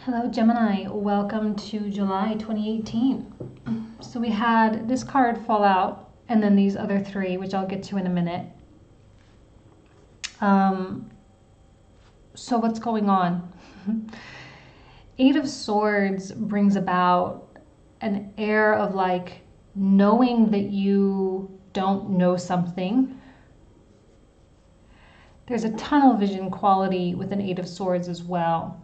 Hello Gemini, welcome to July 2018. So we had this card fall out and then these other three, which I'll get to in a minute. So what's going on? Eight of Swords brings about an air of like knowing that you don't know something. There's a tunnel vision quality with an Eight of Swords as well.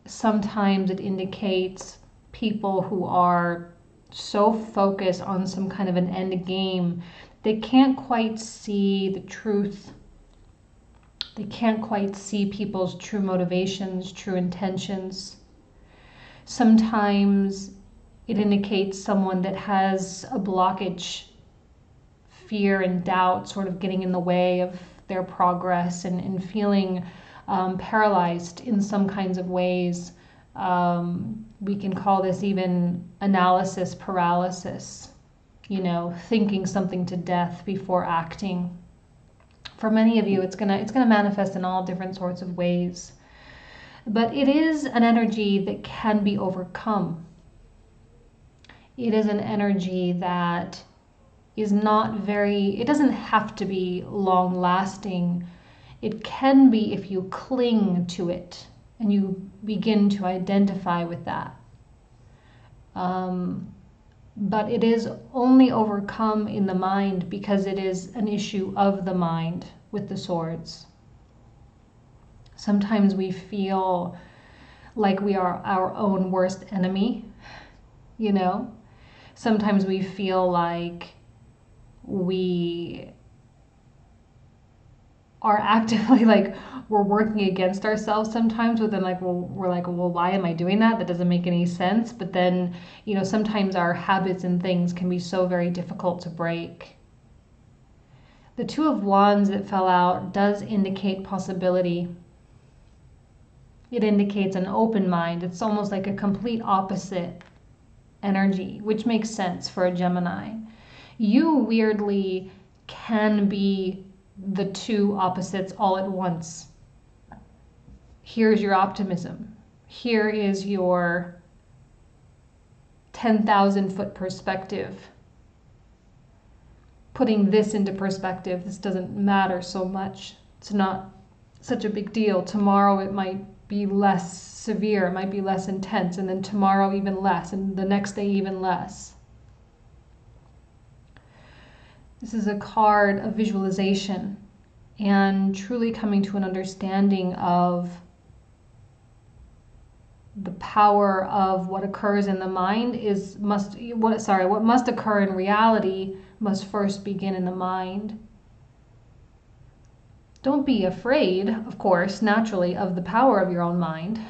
Sometimes it indicates people who are so focused on some kind of an end game, they can't quite see the truth. They can't quite see people's true motivations, true intentions. Sometimes it indicates someone that has a blockage, fear and doubt sort of getting in the way of their progress and feeling paralyzed in some kinds of ways. We can call this even analysis paralysis, thinking something to death before acting. For many of you, it's gonna manifest in all different sorts of ways. But it is an energy that can be overcome. It is an energy that is not it doesn't have to be long lasting. It can be if you cling to it and you begin to identify with that. But it is only overcome in the mind because it is an issue of the mind with the swords. Sometimes we feel like we are our own worst enemy, Sometimes we feel like we are actively we're working against ourselves sometimes, but then we're like, well, why am I doing that? That doesn't make any sense. But then, sometimes our habits and things can be so very difficult to break. The Two of Wands that fell out does indicate possibility. It indicates an open mind. It's almost like a complete opposite energy, which makes sense for a Gemini. You weirdly can be the two opposites all at once. Here's your optimism. Here is your 10,000-foot perspective. Putting this into perspective, this doesn't matter so much. It's not such a big deal. Tomorrow it might be less severe, it might be less intense, and then tomorrow even less, and the next day even less. This is a card of visualization and truly coming to an understanding of the power of what occurs in the mind what must occur in reality must first begin in the mind. Don't be afraid, of course, naturally, of the power of your own mind.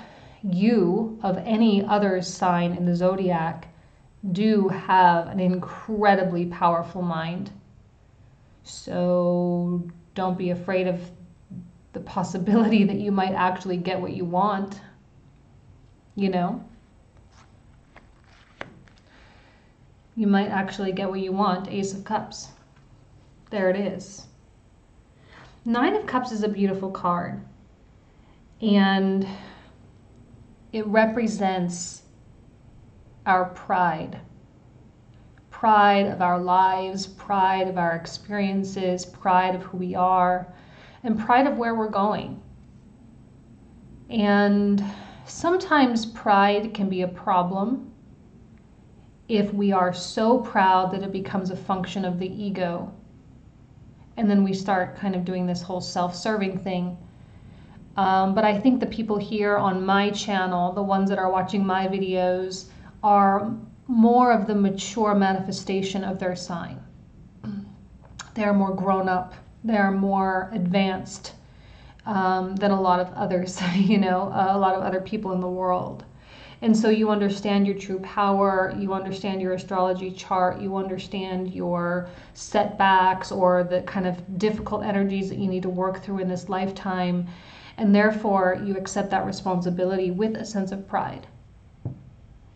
You, of any other sign in the zodiac, do have an incredibly powerful mind. So don't be afraid of the possibility that you might actually get what you want, You might actually get what you want. Ace of Cups. There it is. Nine of Cups is a beautiful card. And it represents our pride. Pride of our lives, pride of our experiences, pride of who we are, and pride of where we're going. And sometimes pride can be a problem if we are so proud that it becomes a function of the ego. And then we start kind of doing this whole self-serving thing. But I think the people here on my channel, the ones that are watching my videos, are more of the mature manifestation of their sign. They're more grown up. They're more advanced than a lot of others, a lot of other people in the world. And so you understand your true power, you understand your astrology chart, you understand your setbacks or the kind of difficult energies that you need to work through in this lifetime. And therefore you accept that responsibility with a sense of pride.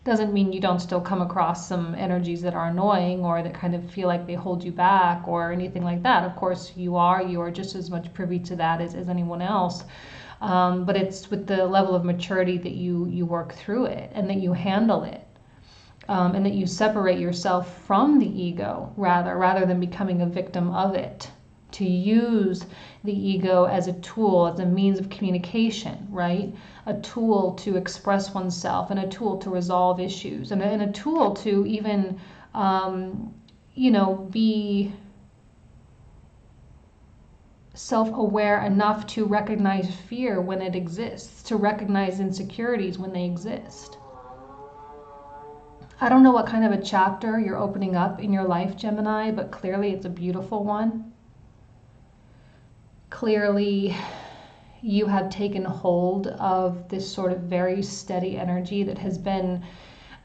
Doesn't mean you don't still come across some energies that are annoying or that kind of feel like they hold you back or anything like that. Of course you are just as much privy to that as anyone else. But it's with the level of maturity that you work through it and that you handle it. And that you separate yourself from the ego rather than becoming a victim of it. To use the ego as a tool, as a means of communication, right? A tool to express oneself and a tool to resolve issues and a tool to even, be self-aware enough to recognize fear when it exists, to recognize insecurities when they exist. I don't know what kind of a chapter you're opening up in your life, Gemini, but clearly it's a beautiful one. Clearly, you have taken hold of this sort of very steady energy that has been,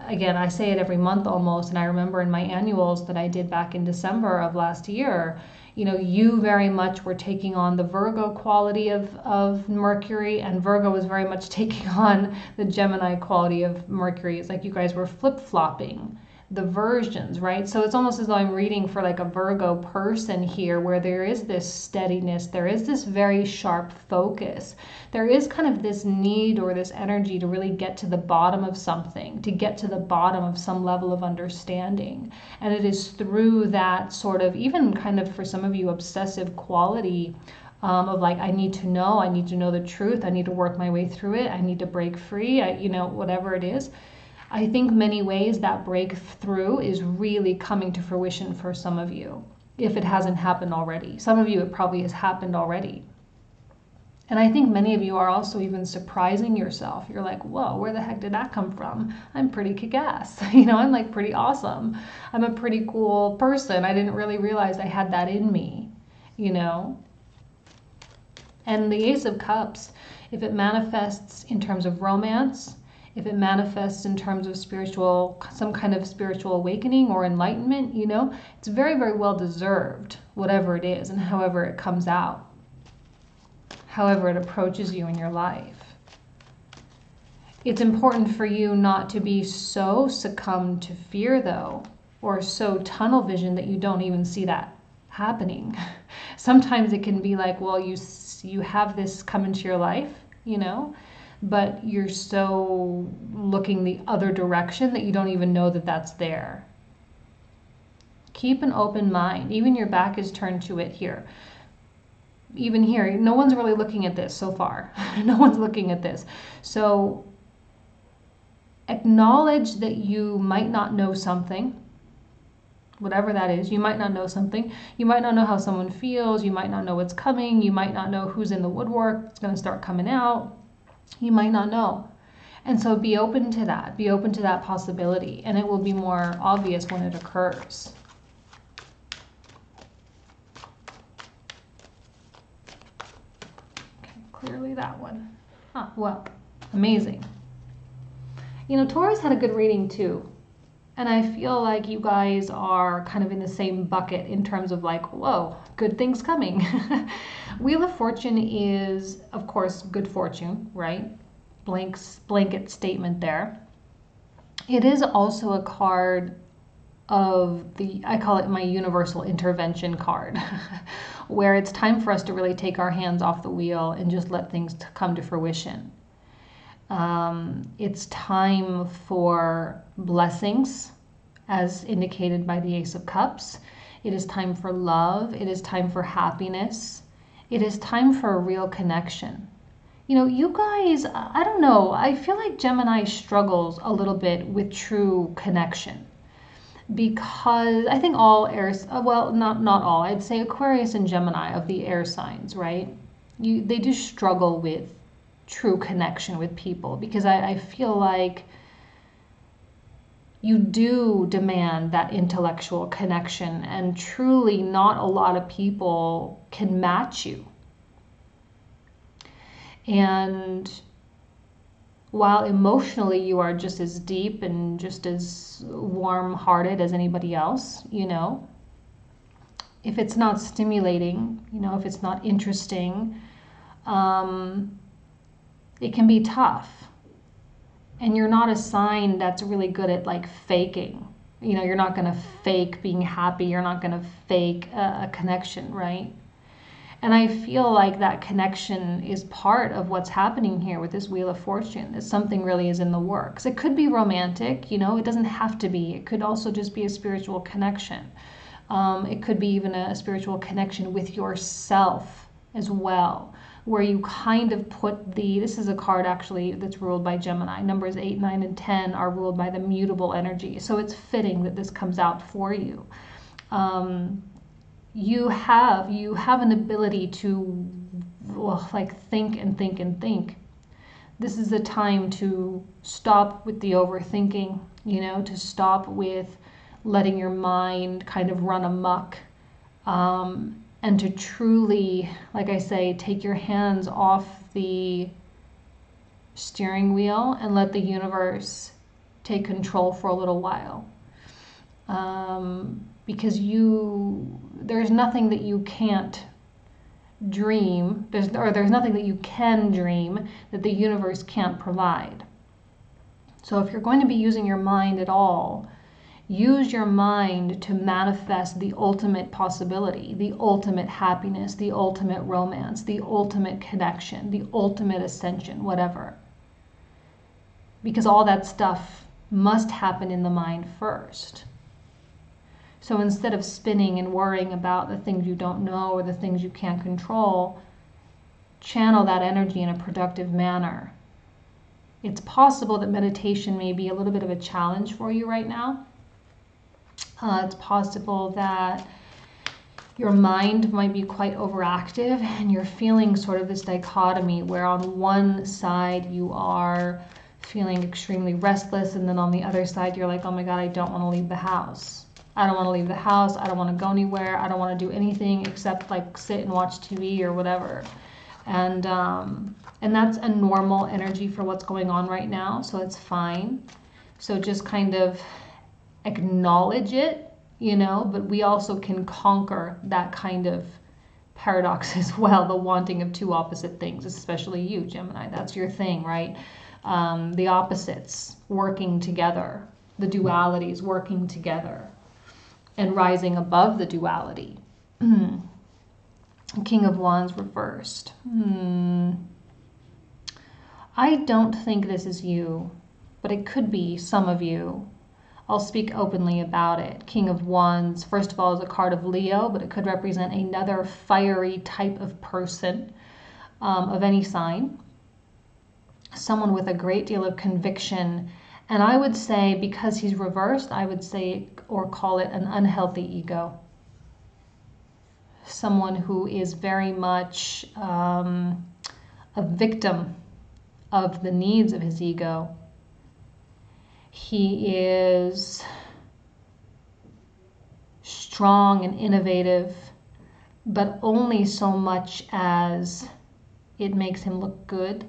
again, I say it every month almost, and I remember in my annuals that I did back in December of last year, you very much were taking on the Virgo quality of Mercury, and Virgo was very much taking on the Gemini quality of Mercury. It's like you guys were flip-flopping the versions, right? So it's almost as though I'm reading for like a Virgo person here, where there is this steadiness, there is this very sharp focus, there is kind of this need or this energy to really get to the bottom of something, to get to the bottom of some level of understanding. And it is through that sort of, even kind of for some of you, obsessive quality of like, I need to know the truth, I need to work my way through it, I need to break free, whatever it is. I think many ways that breakthrough is really coming to fruition for some of you, if it hasn't happened already. Some of you, it probably has happened already. And I think many of you are also even surprising yourself. You're like, whoa, where the heck did that come from? I'm pretty kick-ass. I'm like pretty awesome. I'm a pretty cool person. I didn't really realize I had that in me, And the Ace of Cups, if it manifests in terms of romance, if it manifests in terms of some kind of spiritual awakening or enlightenment, it's very, very well deserved, whatever it is, and however it comes out, however it approaches you in your life. It's important for you not to be so succumbed to fear, though, or so tunnel vision that you don't even see that happening. Sometimes it can be like, well, you have this come into your life, but you're so looking the other direction that you don't even know that that's there. Keep an open mind. Even your back is turned to it here. Even here, no one's really looking at this so far. No one's looking at this. So acknowledge that you might not know something, whatever that is. You might not know something. You might not know how someone feels. You might not know what's coming. You might not know who's in the woodwork. It's going to start coming out. You might not know. And so be open to that. Be open to that possibility. And it will be more obvious when it occurs. Okay, clearly that one. Well, amazing. Taurus had a good reading too. And I feel like you guys are kind of in the same bucket in terms of like, whoa, good things coming. Wheel of Fortune is, of course, good fortune, right? Blanket statement there. It is also a card of I call it my universal intervention card, where it's time for us to really take our hands off the wheel and just let things come to fruition. It's time for blessings, as indicated by the Ace of Cups. It is time for love. It is time for happiness. It is time for a real connection. You guys, I don't know, I feel like Gemini struggles a little bit with true connection, because I think all airs, well, not all, I'd say Aquarius and Gemini of the air signs, right? They do struggle with true connection with people, because I feel like you do demand that intellectual connection, and truly not a lot of people can match you. And while emotionally you are just as deep and just as warm-hearted as anybody else, if it's not stimulating, if it's not interesting, it can be tough. And you're not a sign that's really good at like faking. You're not going to fake being happy. You're not going to fake a connection, right? And I feel like that connection is part of what's happening here with this Wheel of Fortune, that something really is in the works. It could be romantic, you know, it doesn't have to be. It could also just be a spiritual connection. It could be even a spiritual connection with yourself as well, where you kind of put this is a card actually that's ruled by Gemini. Numbers 8, 9, and 10 are ruled by the mutable energy. So it's fitting that this comes out for you. You have an ability to like think and think and think. This is a time to stop with the overthinking, you know, to stop with letting your mind kind of run amok, and to truly, like I say, take your hands off the steering wheel and let the universe take control for a little while. Because there's nothing that you can't dream, there's nothing that you can dream that the universe can't provide. So if you're going to be using your mind at all, use your mind to manifest the ultimate possibility, the ultimate happiness, the ultimate romance, the ultimate connection, the ultimate ascension, whatever. Because all that stuff must happen in the mind first. So instead of spinning and worrying about the things you don't know or the things you can't control, channel that energy in a productive manner. It's possible that meditation may be a little bit of a challenge for you right now. It's possible that your mind might be quite overactive and you're feeling sort of this dichotomy where on one side you are feeling extremely restless, and then on the other side you're like, oh my God, I don't want to leave the house. I don't want to leave the house. I don't want to go anywhere. I don't want to do anything except like sit and watch TV or whatever. And that's a normal energy for what's going on right now. So it's fine. So just kind of acknowledge it, you know, but we also can conquer that kind of paradox as well. The wanting of two opposite things, especially you, Gemini. That's your thing, right? The opposites working together, the dualities working together, and rising above the duality. King of Wands reversed. I don't think this is you, but it could be some of you. I'll speak openly about it. King of Wands, first of all, is a card of Leo, but it could represent another fiery type of person of any sign. Someone with a great deal of conviction. And I would say, because he's reversed, I would say or call it an unhealthy ego. Someone who is very much a victim of the needs of his ego. He is strong and innovative, but only so much as it makes him look good.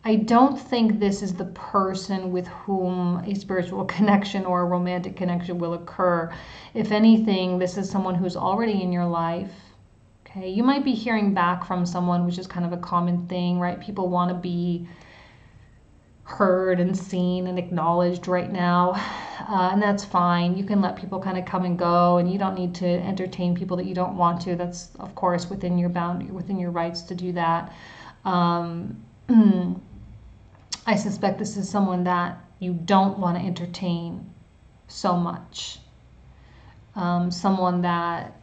I don't think this is the person with whom a spiritual connection or a romantic connection will occur. If anything, this is someone who's already in your life. Okay, you might be hearing back from someone, which is kind of a common thing, right? People want to be heard and seen and acknowledged right now, and that's fine. You can let people kind of come and go, and you don't need to entertain people that you don't want to. That's, of course, within your boundary, within your rights to do that. I suspect this is someone that you don't want to entertain so much. Someone that,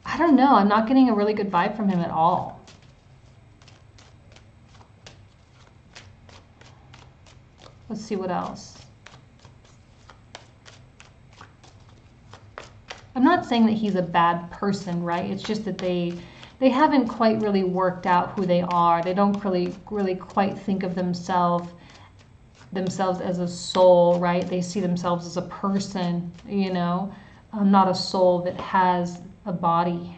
I don't know, I'm not getting a really good vibe from him at all. Let's see what else. I'm not saying that he's a bad person, right? It's just that they haven't quite really worked out who they are. They don't really quite think of themselves as a soul, right? They see themselves as a person, you know, not a soul that has a body.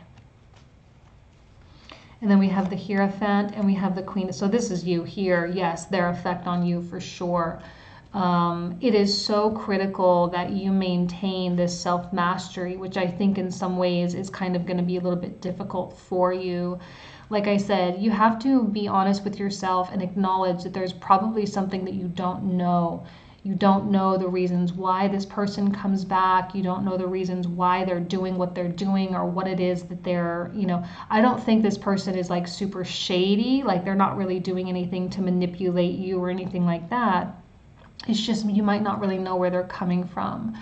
And then we have the Hierophant and we have the Queen. So this is you here. Yes, their effect on you for sure. It is so critical that you maintain this self-mastery, which I think in some ways is kind of going to be a little bit difficult for you. Like I said, you have to be honest with yourself and acknowledge that there's probably something that you don't know. You don't know the reasons why this person comes back. You don't know the reasons why they're doing what they're doing or what it is that they're, I don't think this person is like super shady. Like they're not really doing anything to manipulate you or anything like that. It's just you might not really know where they're coming from.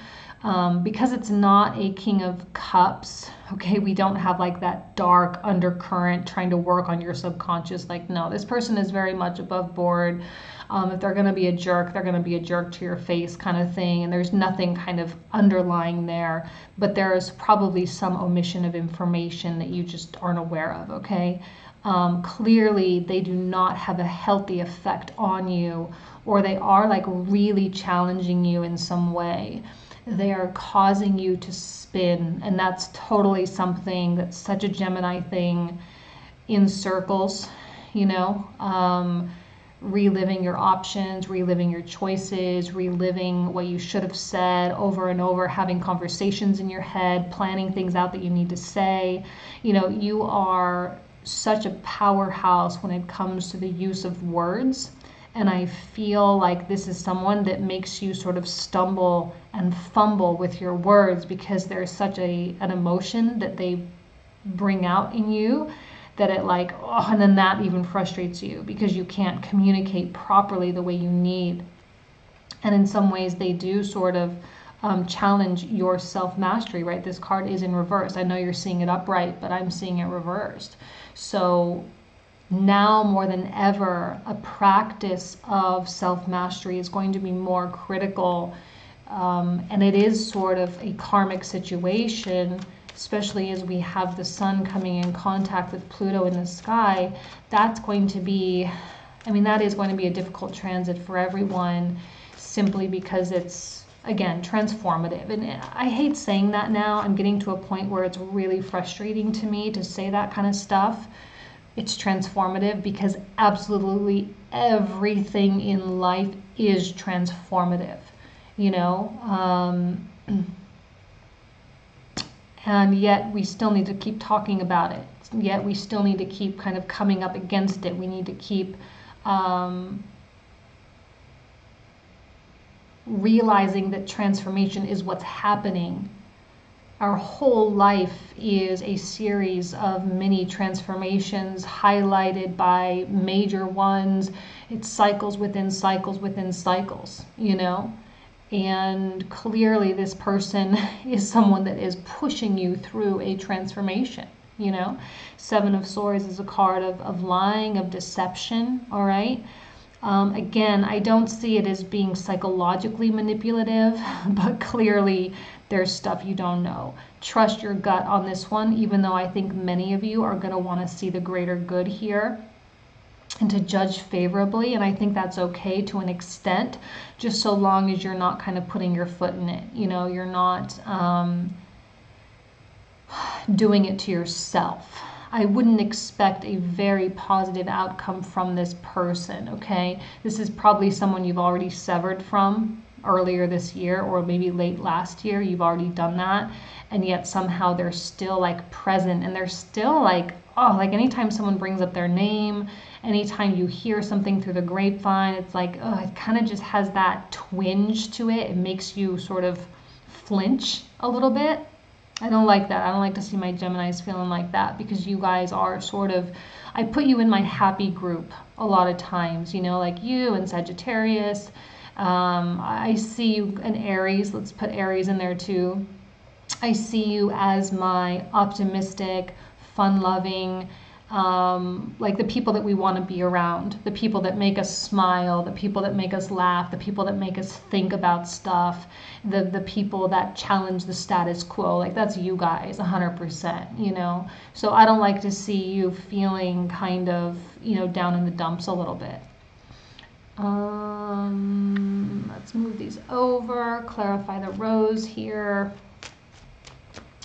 Because it's not a King of Cups, okay, we don't have like that dark undercurrent trying to work on your subconscious. Like, no, this person is very much above board. If they're going to be a jerk, they're going to be a jerk to your face kind of thing. And there's nothing kind of underlying there. But there is probably some omission of information that you just aren't aware of, okay? Clearly, they do not have a healthy effect on you, or they are like really challenging you in some way. They are causing you to spin, and that's totally something that's such a Gemini thing, in circles, reliving your options, reliving your choices, reliving what you should have said over and over, having conversations in your head, planning things out that you need to say. You are such a powerhouse when it comes to the use of words. And I feel like this is someone that makes you sort of stumble and fumble with your words, because there's such an emotion that they bring out in you that it and then that even frustrates you because you can't communicate properly the way you need. And in some ways they do sort of challenge your self-mastery, right? This card is in reverse. I know you're seeing it upright, but I'm seeing it reversed. So now more than ever, a practice of self-mastery is going to be more critical. And it is sort of a karmic situation, especially as we have the sun coming in contact with Pluto in the sky. That's going to be, that is going to be a difficult transit for everyone, simply because it's, again, transformative. And I hate saying that now. I'm getting to a point where it's really frustrating to me to say that kind of stuff. It's transformative because absolutely everything in life is transformative, and yet we still need to keep talking about it. Yet we still need to keep kind of coming up against it. We need to keep realizing that transformation is what's happening. Our whole life is a series of mini transformations highlighted by major ones. It's cycles within cycles within cycles, And clearly this person is someone that is pushing you through a transformation, Seven of Swords is a card of lying, of deception, all right? Again, I don't see it as being psychologically manipulative, but clearly there's stuff you don't know. Trust your gut on this one, even though I think many of you are going to want to see the greater good here and to judge favorably. And I think that's okay to an extent, just so long as you're not kind of putting your foot in it. You're not doing it to yourself. I wouldn't expect a very positive outcome from this person, okay? This is probably someone you've already severed from earlier this year, or maybe late last year. You've already done that, and yet somehow they're still present, and they're still anytime someone brings up their name, anytime you hear something through the grapevine, it's it kind of just has that twinge to it. It makes you sort of flinch a little bit. I don't like that. I don't like to see my Geminis feeling like that, because you guys are sort of, I put you in my happy group a lot of times, like you and Sagittarius. I see you in Aries. Let's put Aries in there too. I see you as my optimistic, fun-loving, the people that we want to be around, the people that make us smile, the people that make us laugh, the people that make us think about stuff, the people that challenge the status quo. That's you guys 100%, So I don't like to see you feeling kind of, down in the dumps a little bit. Let's move these over, clarify the rows here.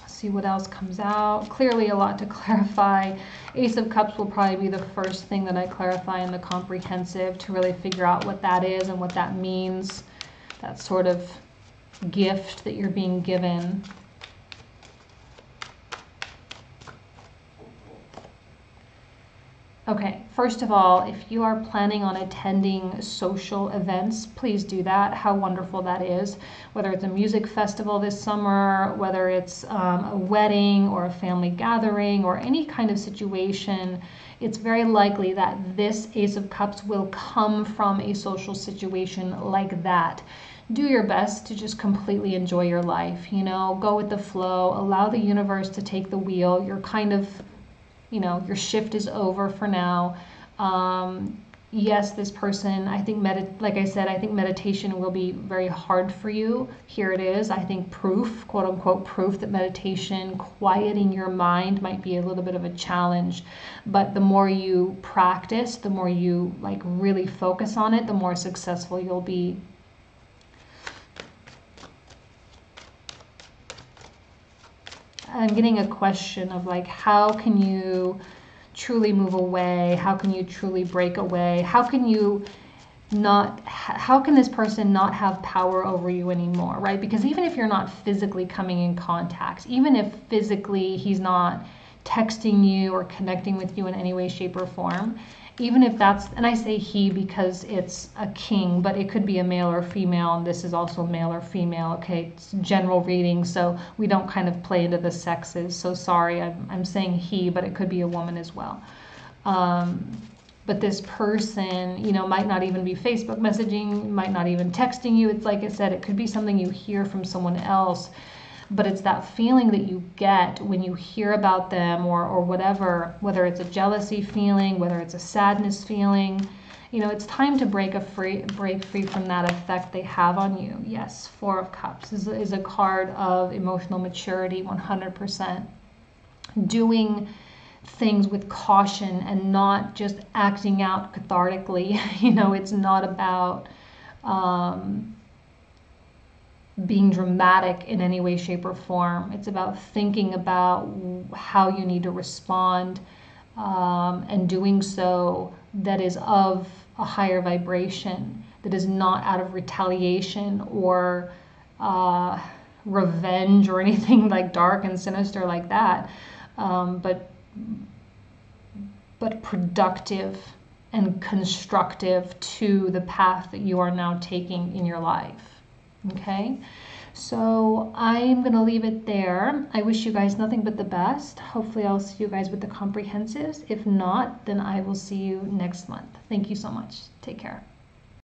See what else comes out. Clearly a lot to clarify. Ace of Cups will probably be the first thing that I clarify in the comprehensive, to really figure out what that is and what that means. That sort of gift that you're being given. Okay, first of all, if you are planning on attending social events, please do that. How wonderful that is. Whether it's a music festival this summer, whether it's a wedding or a family gathering or any kind of situation, it's very likely that this Ace of Cups will come from a social situation like that. Do your best to just completely enjoy your life, you know, go with the flow, allow the universe to take the wheel. You're kind of, you know, your shift is over for now. Yes, this person, I think, like I said, I think meditation will be very hard for you. Here it is. I think proof, quote unquote, proof that meditation, quieting your mind might be a little bit of a challenge. But the more you practice, the more you like really focus on it, the more successful you'll be. I'm getting a question of like, how can you truly move away? How can you truly break away? How can this person not have power over you anymore, right? Because even if you're not physically coming in contact, even if physically he's not texting you or connecting with you in any way, shape, or form, even if that's, and I say he because it's a king, but it could be a male or female, and this is also male or female, okay? It's general reading, so we don't kind of play into the sexes, so sorry, I'm saying he, but it could be a woman as well. But this person, you know, might not even be Facebook messaging, might not even texting you. It's like I said, it could be something you hear from someone else, but it's that feeling that you get when you hear about them or whatever, whether it's a jealousy feeling, whether it's a sadness feeling. You know, it's time to break free from that effect they have on you. Yes, Four of Cups is a card of emotional maturity, 100%. Doing things with caution and not just acting out cathartically. You know, it's not about being dramatic in any way, shape, or form. It's about thinking about how you need to respond and doing so that is of a higher vibration, that is not out of retaliation or revenge or anything like dark and sinister like that, but productive and constructive to the path that you are now taking in your life. Okay, so I'm going to leave it there. I wish you guys nothing but the best. Hopefully I'll see you guys with the comprehensives. If not, then I will see you next month. Thank you so much. Take care.